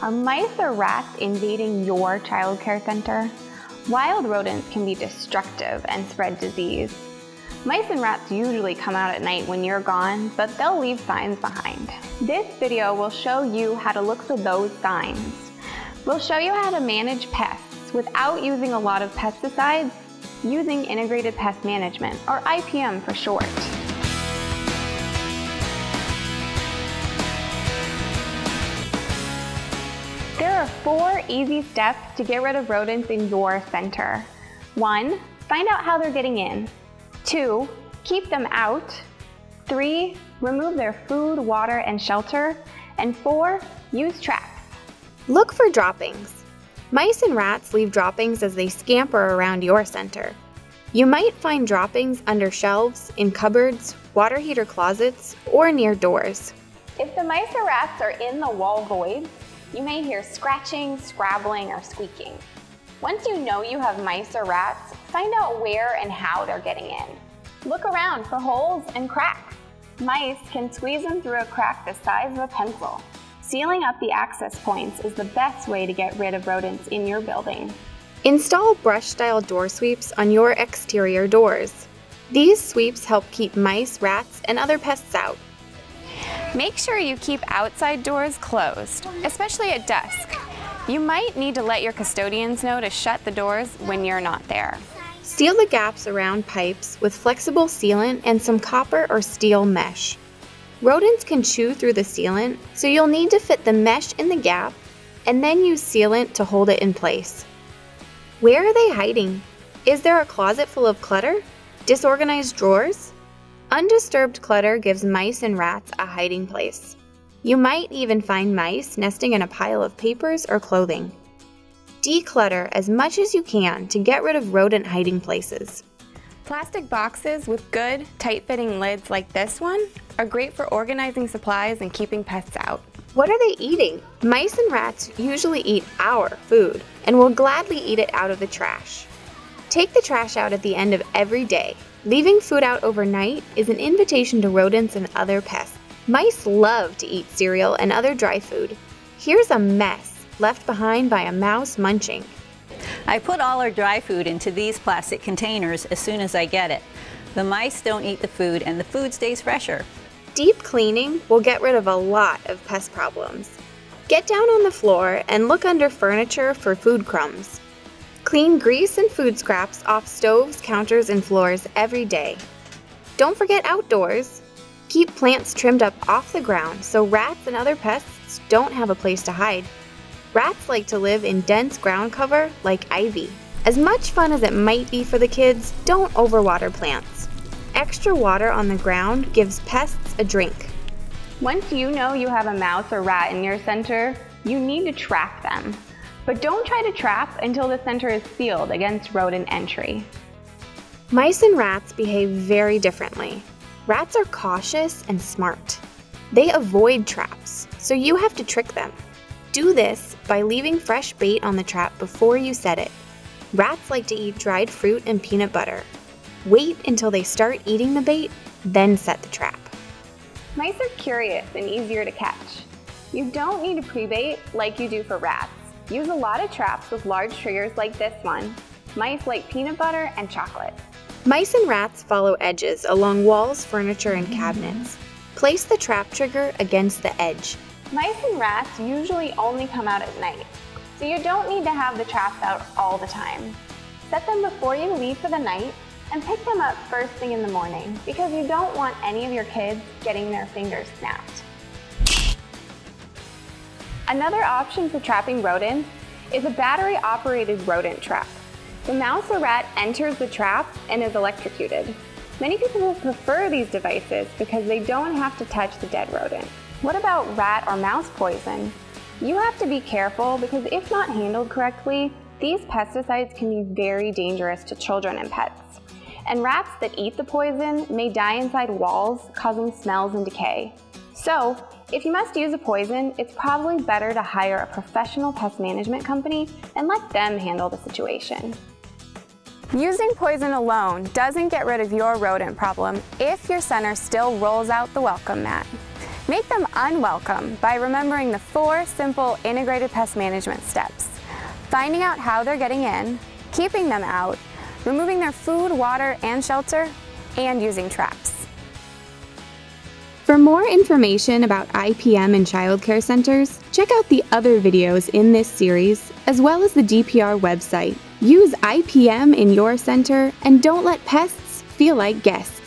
Are mice or rats invading your childcare center? Wild rodents can be destructive and spread disease. Mice and rats usually come out at night when you're gone, but they'll leave signs behind. This video will show you how to look for those signs. We'll show you how to manage pests without using a lot of pesticides, using integrated pest management, or IPM for short. There are 4 easy steps to get rid of rodents in your center. 1. Find out how they're getting in. 2. Keep them out. 3. Remove their food, water, and shelter. And 4. Use traps. Look for droppings. Mice and rats leave droppings as they scamper around your center. You might find droppings under shelves, in cupboards, water heater closets, or near doors. If the mice or rats are in the wall voids, you may hear scratching, scrabbling, or squeaking. Once you know you have mice or rats, find out where and how they're getting in. Look around for holes and cracks. Mice can squeeze them through a crack the size of a pencil. Sealing up the access points is the best way to get rid of rodents in your building. Install brush-style door sweeps on your exterior doors. These sweeps help keep mice, rats, and other pests out. Make sure you keep outside doors closed, especially at dusk. You might need to let your custodians know to shut the doors when you're not there. Seal the gaps around pipes with flexible sealant and some copper or steel mesh. Rodents can chew through the sealant, so you'll need to fit the mesh in the gap and then use sealant to hold it in place. Where are they hiding? Is there a closet full of clutter? Disorganized drawers? Undisturbed clutter gives mice and rats a hiding place. You might even find mice nesting in a pile of papers or clothing. Declutter as much as you can to get rid of rodent hiding places. Plastic boxes with good, tight-fitting lids like this one are great for organizing supplies and keeping pests out. What are they eating? Mice and rats usually eat our food and will gladly eat it out of the trash. Take the trash out at the end of every day. Leaving food out overnight is an invitation to rodents and other pests. Mice love to eat cereal and other dry food. Here's a mess left behind by a mouse munching. I put all our dry food into these plastic containers as soon as I get it. The mice don't eat the food and the food stays fresher. Deep cleaning will get rid of a lot of pest problems. Get down on the floor and look under furniture for food crumbs. Clean grease and food scraps off stoves, counters, and floors every day. Don't forget outdoors. Keep plants trimmed up off the ground so rats and other pests don't have a place to hide. Rats like to live in dense ground cover like ivy. As much fun as it might be for the kids, don't overwater plants. Extra water on the ground gives pests a drink. Once you know you have a mouse or rat in your center, you need to trap them. But don't try to trap until the center is sealed against rodent entry. Mice and rats behave very differently. Rats are cautious and smart. They avoid traps, so you have to trick them. Do this by leaving fresh bait on the trap before you set it. Rats like to eat dried fruit and peanut butter. Wait until they start eating the bait, then set the trap. Mice are curious and easier to catch. You don't need a pre-bait like you do for rats. Use a lot of traps with large triggers like this one. Mice like peanut butter and chocolate. Mice and rats follow edges along walls, furniture, and cabinets. Place the trap trigger against the edge. Mice and rats usually only come out at night, so you don't need to have the traps out all the time. Set them before you leave for the night and pick them up first thing in the morning because you don't want any of your kids getting their fingers snapped. Another option for trapping rodents is a battery-operated rodent trap. The mouse or rat enters the trap and is electrocuted. Many people prefer these devices because they don't have to touch the dead rodent. What about rat or mouse poison? You have to be careful because if not handled correctly, these pesticides can be very dangerous to children and pets. And rats that eat the poison may die inside walls, causing smells and decay. So, if you must use a poison, it's probably better to hire a professional pest management company and let them handle the situation. Using poison alone doesn't get rid of your rodent problem if your center still rolls out the welcome mat. Make them unwelcome by remembering the 4 simple integrated pest management steps: finding out how they're getting in, keeping them out, removing their food, water, and shelter, and using traps. For more information about IPM and childcare centers, check out the other videos in this series, as well as the DPR website. Use IPM in your center and don't let pests feel like guests.